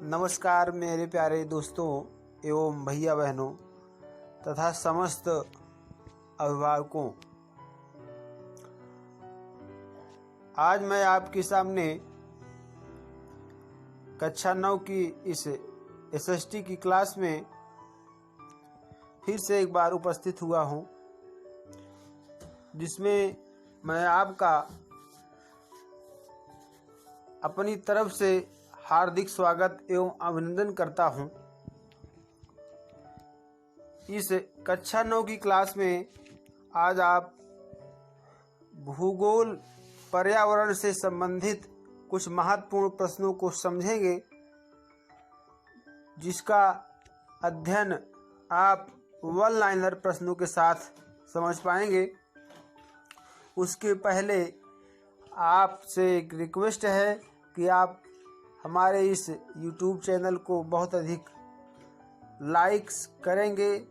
नमस्कार मेरे प्यारे दोस्तों एवं भैया बहनों तथा समस्त अभिभावकों। आज मैं आपके सामने कक्षा 9 की इस एसएसटी की क्लास में फिर से एक बार उपस्थित हुआ हूँ, जिसमें मैं आपका अपनी तरफ से हार्दिक स्वागत एवं अभिनंदन करता हूं। इस कक्षा 9 की क्लास में आज आप भूगोल पर्यावरण से संबंधित कुछ महत्वपूर्ण प्रश्नों को समझेंगे, जिसका अध्ययन आप वन लाइनर प्रश्नों के साथ समझ पाएंगे। उसके पहले आपसे एक रिक्वेस्ट है कि आप हमारे इस YouTube चैनल को बहुत अधिक लाइक्स करेंगे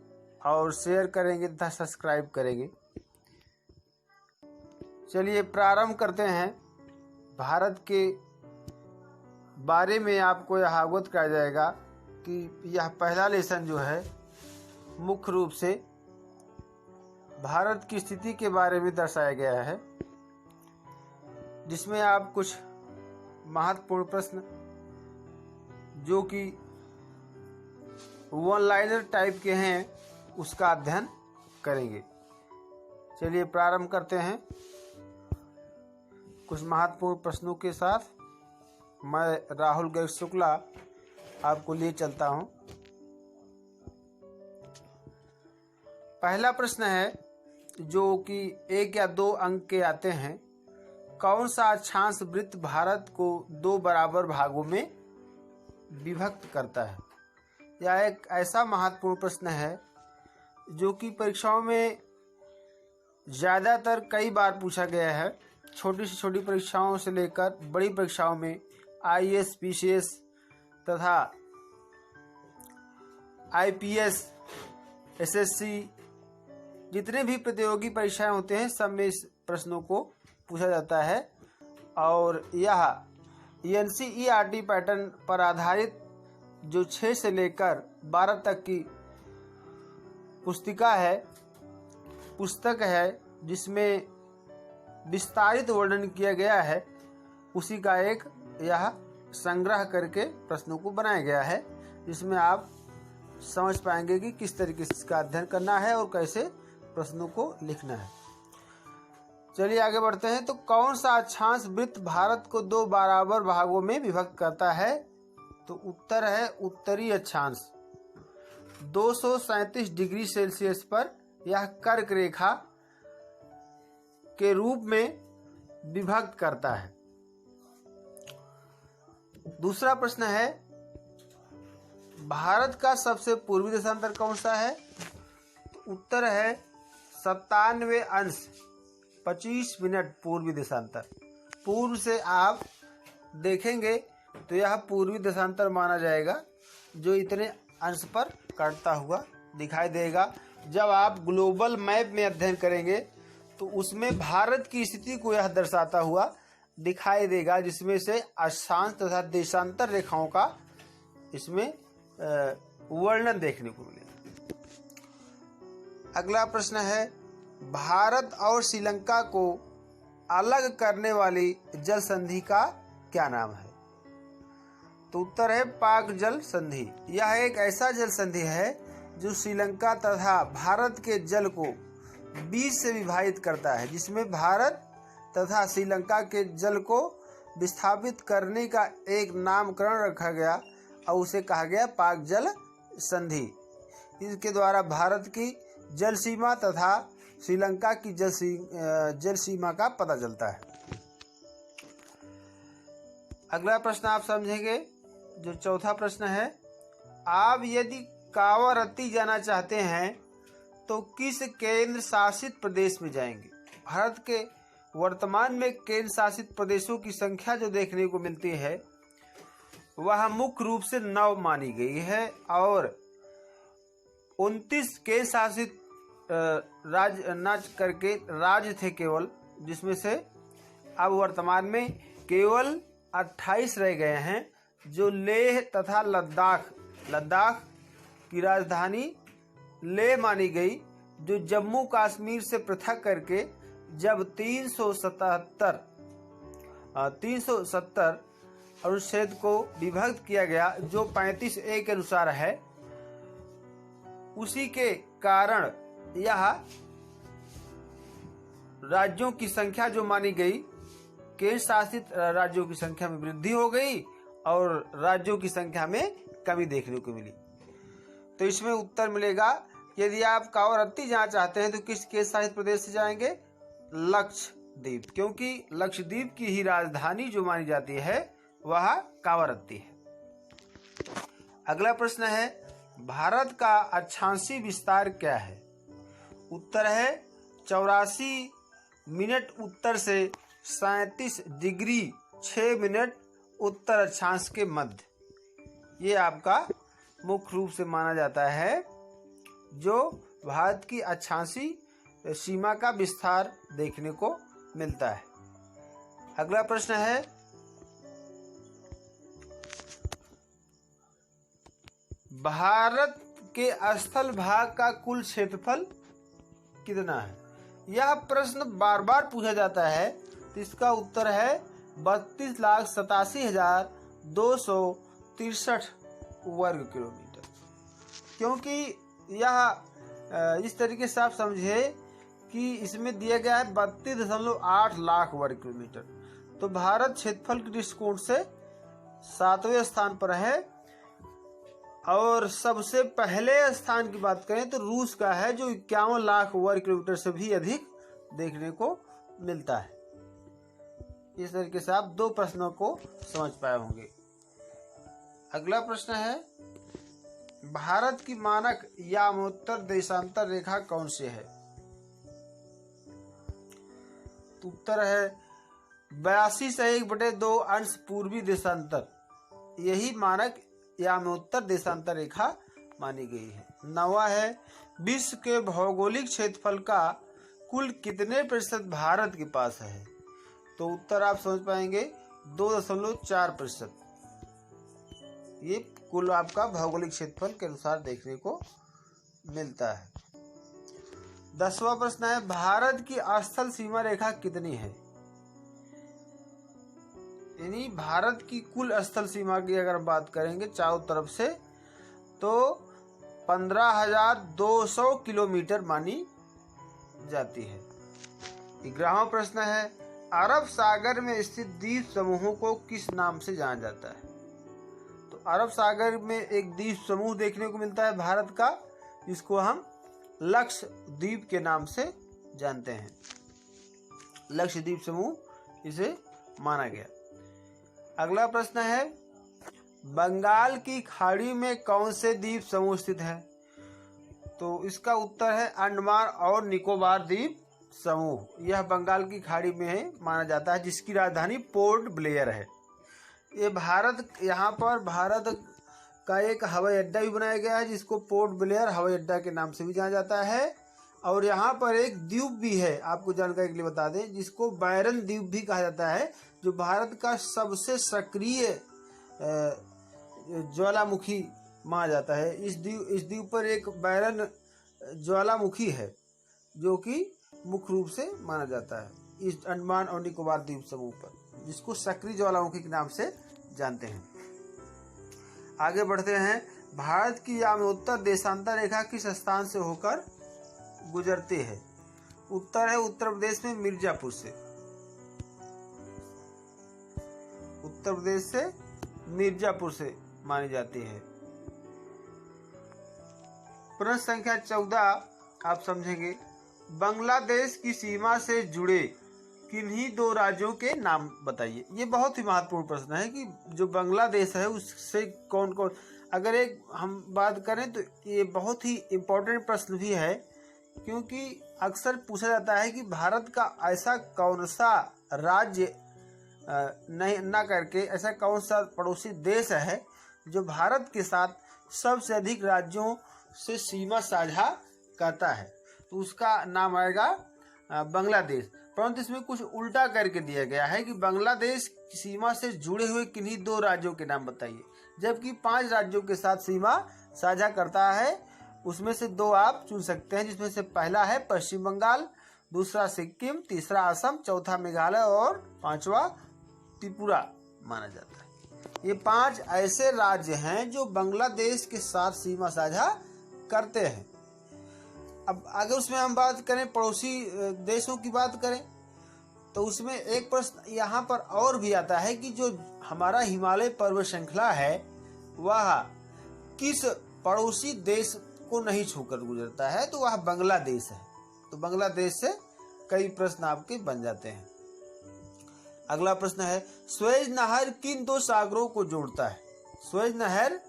और शेयर करेंगे तथा सब्सक्राइब करेंगे। चलिए प्रारंभ करते हैं। भारत के बारे में आपको यह अवगत कराया जाएगा कि यह पहला लेसन जो है मुख्य रूप से भारत की स्थिति के बारे में दर्शाया गया है, जिसमें आप कुछ महत्वपूर्ण प्रश्न जो कि वन लाइनर टाइप के हैं उसका अध्ययन करेंगे। चलिए प्रारंभ करते हैं कुछ महत्वपूर्ण प्रश्नों के साथ। मैं राहुल गर्ग शुक्ला आपको लिए चलता हूं। पहला प्रश्न है जो कि 1 या 2 अंक के आते हैं। कौन सा अक्षांश वृत्त भारत को 2 बराबर भागों में विभक्त करता है? यह एक ऐसा महत्वपूर्ण प्रश्न है जो कि परीक्षाओं में ज़्यादातर कई बार पूछा गया है। छोटी से छोटी परीक्षाओं से लेकर बड़ी परीक्षाओं में आईएएस, पीसीएस तथा आईपीएस, एसएससी जितने भी प्रतियोगी परीक्षाएं होते हैं सब में इस प्रश्नों को पूछा जाता है। और यह एनसीईआरटी पैटर्न पर आधारित जो 6 से लेकर 12 तक की पुस्तक है, जिसमें विस्तारित वर्णन किया गया है, उसी का एक यह संग्रह करके प्रश्नों को बनाया गया है, जिसमें आप समझ पाएंगे कि किस तरीके से इसका अध्ययन करना है और कैसे प्रश्नों को लिखना है। चलिए आगे बढ़ते हैं। तो कौन सा अक्षांश वृत्त भारत को 2 बराबर भागों में विभक्त करता है? तो उत्तर है उत्तरी अक्षांश। 237 डिग्री सेल्सियस पर यह कर्क रेखा के रूप में विभक्त करता है। दूसरा प्रश्न है भारत का सबसे पूर्वी देशांतर कौन सा है? तो उत्तर है 97 अंश 25 मिनट पूर्वी देशांतर। पूर्व से आप देखेंगे तो यह पूर्वी देशांतर माना जाएगा, जो इतने अंश पर कटता हुआ दिखाई देगा। जब आप ग्लोबल मैप में अध्ययन करेंगे तो उसमें भारत की स्थिति को यह दर्शाता हुआ दिखाई देगा, जिसमें से अक्षांश तथा देशांतर रेखाओं का इसमें वर्णन देखने को मिलेगा। अगला प्रश्न है भारत और श्रीलंका को अलग करने वाली जल संधि का क्या नाम है? तो उत्तर है पाक जल संधि। यह एक ऐसा जल संधि है जो श्रीलंका तथा भारत के जल को बीच से विभाजित करता है, जिसमें भारत तथा श्रीलंका के जल को विस्थापित करने का एक नामकरण रखा गया और उसे कहा गया पाक जल संधि। इसके द्वारा भारत की जल सीमा तथा श्रीलंका की जल सीमा का पता चलता है। अगला प्रश्न आप समझेंगे, जो चौथा प्रश्न है। आप यदि कावारत्ती जाना चाहते हैं तो किस केंद्र शासित प्रदेश में जाएंगे? भारत के वर्तमान में केंद्र शासित प्रदेशों की संख्या जो देखने को मिलती है वह मुख्य रूप से 9 मानी गई है और 29 केंद्र शासित राज्य थे केवल, जिसमें से अब वर्तमान में केवल 28 रह गए हैं, जो लेह तथा लद्दाख की राजधानी लेह मानी गई, जो जम्मू कश्मीर से पृथक करके जब 370 अनुच्छेद को विभक्त किया गया, जो 35A के अनुसार है, उसी के कारण यह राज्यों की संख्या जो मानी गई, केंद्र शासित राज्यों की संख्या में वृद्धि हो गई और राज्यों की संख्या में कमी देखने को मिली। तो इसमें उत्तर मिलेगा, यदि आप कावरत्ती जाना चाहते हैं तो किस केंद्र शासित प्रदेश से जाएंगे? लक्षद्वीप, क्योंकि लक्षद्वीप की ही राजधानी जो मानी जाती है वह कावरत्ती है। अगला प्रश्न है, भारत का अक्षांशीय विस्तार क्या है? उत्तर है 84 मिनट उत्तर से 37 डिग्री 6 मिनट उत्तर अक्षांश के मध्य। ये आपका मुख्य रूप से माना जाता है जो भारत की अक्षांशीय सीमा का विस्तार देखने को मिलता है। अगला प्रश्न है, भारत के स्थल भाग का कुल क्षेत्रफल कितना है? यह प्रश्न बार बार पूछा जाता है, तो इसका उत्तर है 32,87,263 वर्ग किलोमीटर। क्योंकि यह इस तरीके से आप समझे कि इसमें दिया गया है 32.8 लाख वर्ग किलोमीटर। तो भारत क्षेत्रफल के दृष्टिकोण से 7वें स्थान पर है। और सबसे पहले स्थान की बात करें तो रूस का है, जो 51 लाख वर्ग किलोमीटर से भी अधिक देखने को मिलता है। इस तरीके से आप दो प्रश्नों को समझ पाए होंगे। अगला प्रश्न है, भारत की मानक यामोत्तर देशांतर रेखा कौन सी है? तो उत्तर है 82 से 1/2 अंश पूर्वी देशांतर। यही मानक यामोत्तर देशांतर रेखा मानी गई है। 9वां है, विश्व के भौगोलिक क्षेत्रफल का कुल कितने प्रतिशत भारत के पास है? तो उत्तर आप समझ पाएंगे 2.4%। ये कुल आपका भौगोलिक क्षेत्रफल के अनुसार देखने को मिलता है। 10वां प्रश्न है, भारत की स्थल सीमा रेखा कितनी है? यानी भारत की कुल स्थल सीमा की अगर बात करेंगे चारों तरफ से, तो 15,200 किलोमीटर मानी जाती है। 11वां प्रश्न है, अरब सागर में स्थित द्वीप समूहों को किस नाम से जाना जाता है? तो अरब सागर में एक द्वीप समूह देखने को मिलता है भारत का, जिसको हम लक्षद्वीप के नाम से जानते हैं। लक्षद्वीप समूह इसे माना गया। अगला प्रश्न है, बंगाल की खाड़ी में कौन से द्वीप समूह स्थित है? तो इसका उत्तर है अंडमान और निकोबार द्वीप समूह। यह बंगाल की खाड़ी में माना जाता है, जिसकी राजधानी पोर्ट ब्लेयर है। ये यहाँ पर भारत का एक हवाई अड्डा भी बनाया गया है, जिसको पोर्ट ब्लेयर हवाई अड्डा के नाम से भी जाना जाता है। और यहाँ पर एक द्वीप भी है, आपको जानकारी के लिए बता दें, जिसको बैरन द्वीप भी कहा जाता है, जो भारत का सबसे सक्रिय ज्वालामुखी माना जाता है। इस द्वीप पर एक बैरन ज्वालामुखी है, जो कि मुख्य रूप से माना जाता है इस अंडमान और निकोबार द्वीप समूह पर, जिसको सक्रिय ज्वालामुखी के नाम से जानते हैं। आगे बढ़ते हैं, भारत की यामोत्तर देशांतर रेखा किस स्थान से होकर गुजरती है? उत्तर है उत्तर प्रदेश में मिर्जापुर से। उत्तर प्रदेश से मिर्जापुर से मानी जाती है। प्रश्न संख्या 14 आप समझेंगे, बांग्लादेश की सीमा से जुड़े किन्हीं दो राज्यों के नाम बताइए। ये बहुत ही महत्वपूर्ण प्रश्न है कि जो बांग्लादेश है उससे कौन कौन, अगर एक हम बात करें तो ये बहुत ही इम्पोर्टेंट प्रश्न भी है, क्योंकि अक्सर पूछा जाता है कि भारत का ऐसा कौन सा राज्य न करके ऐसा कौन सा पड़ोसी देश है जो भारत के साथ सबसे अधिक राज्यों से सीमा साझा करता है, तो उसका नाम आएगा बांग्लादेश। परंतु इसमें कुछ उल्टा करके दिया गया है कि बांग्लादेश की सीमा से जुड़े हुए किन्हीं 2 राज्यों के नाम बताइए, जबकि 5 राज्यों के साथ सीमा साझा करता है। उसमें से 2 आप चुन सकते हैं, जिसमें से पहला है पश्चिम बंगाल, दूसरा सिक्किम, तीसरा असम, चौथा मेघालय और 5वां त्रिपुरा माना जाता है। ये 5 ऐसे राज्य हैं जो बांग्लादेश के साथ सीमा साझा करते हैं। अब अगर उसमें हम बात करें पड़ोसी देशों की बात करें तो उसमें एक प्रश्न यहाँ पर और भी आता है कि जो हमारा हिमालय पर्वत श्रृंखला है वह किस पड़ोसी देश को नहीं छूकर गुजरता है, तो वह बांग्लादेश है। तो बांग्लादेश से कई प्रश्न आपके बन जाते हैं। अगला प्रश्न है सुएज नहर किन 2 सागरों को जोड़ता है? सुएज नहर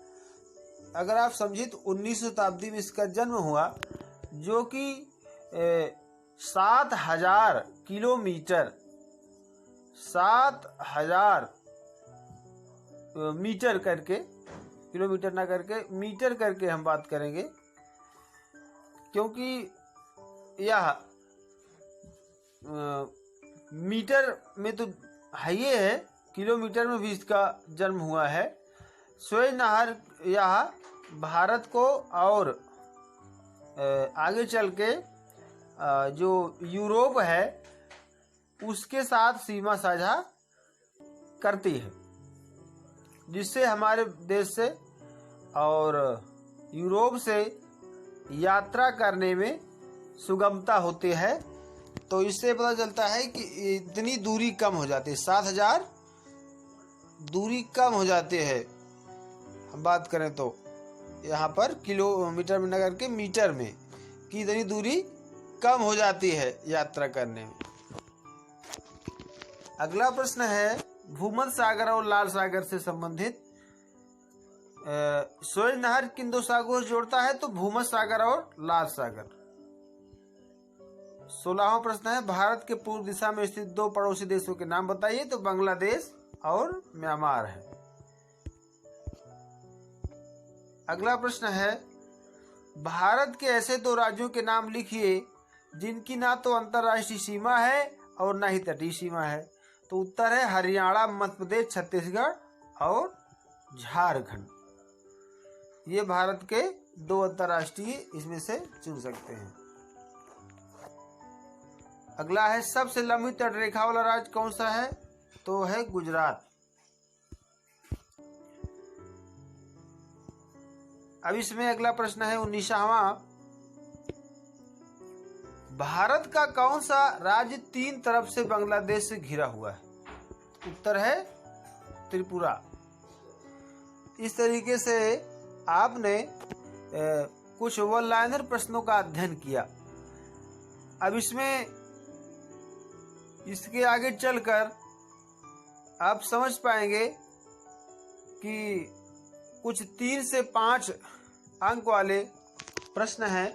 अगर आप समझिए तो 19वीं शताब्दी में इसका जन्म हुआ, जो कि 7,000 किलोमीटर 7,000 मीटर करके, किलोमीटर ना करके मीटर करके हम बात करेंगे, क्योंकि यह मीटर में तो है ये है, किलोमीटर में भी इसका जन्म हुआ है। सुएज नहर यह भारत को और आगे चल के जो यूरोप है उसके साथ सीमा साझा करती है, जिससे हमारे देश से और यूरोप से यात्रा करने में सुगमता होती है। तो इससे पता चलता है कि इतनी दूरी कम हो जाती है, 7,000 दूरी कम हो जाती है। हम बात करें तो यहाँ पर किलोमीटर में न करके मीटर में कि इतनी दूरी कम हो जाती है यात्रा करने में। अगला प्रश्न है भूमध्य सागर और लाल सागर से संबंधित सुएज नहर किन 2 सागरों से जोड़ता है? तो भूमध्य सागर और लाल सागर। 16वां प्रश्न है भारत के पूर्व दिशा में स्थित 2 पड़ोसी देशों के नाम बताइए? तो बांग्लादेश और म्यांमार है। अगला प्रश्न है भारत के ऐसे 2 राज्यों के नाम लिखिए जिनकी ना तो अंतर्राष्ट्रीय सीमा है और ना ही तटीय सीमा है। तो उत्तर है हरियाणा, मध्य प्रदेश, छत्तीसगढ़ और झारखंड। ये भारत के 2 अंतर्राष्ट्रीय इसमें से चुन सकते हैं। अगला है सबसे लंबी तटरेखा वाला राज्य कौन सा है? तो है गुजरात। अब इसमें अगला प्रश्न है 19वां भारत का कौन सा राज्य 3 तरफ से बांग्लादेश से घिरा हुआ है? उत्तर है त्रिपुरा। इस तरीके से आपने कुछ वन लाइनर प्रश्नों का अध्ययन किया। अब इसमें इसके आगे चलकर आप समझ पाएंगे कि कुछ 3 से 5 अंक वाले प्रश्न हैं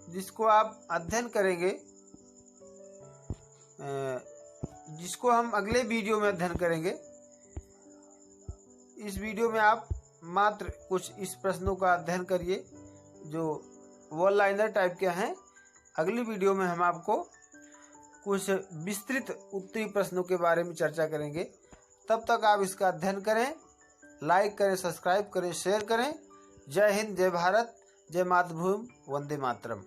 जिसको आप अध्ययन करेंगे, जिसको हम अगले वीडियो में अध्ययन करेंगे। इस वीडियो में आप मात्र कुछ इस प्रश्नों का अध्ययन करिए जो वन लाइनर टाइप के हैं। अगली वीडियो में हम आपको कुछ विस्तृत उत्तरी प्रश्नों के बारे में चर्चा करेंगे। तब तक आप इसका अध्ययन करें, लाइक करें, सब्सक्राइब करें, शेयर करें। जय हिंद, जय भारत, जय मातृभूमि, वंदे मातरम।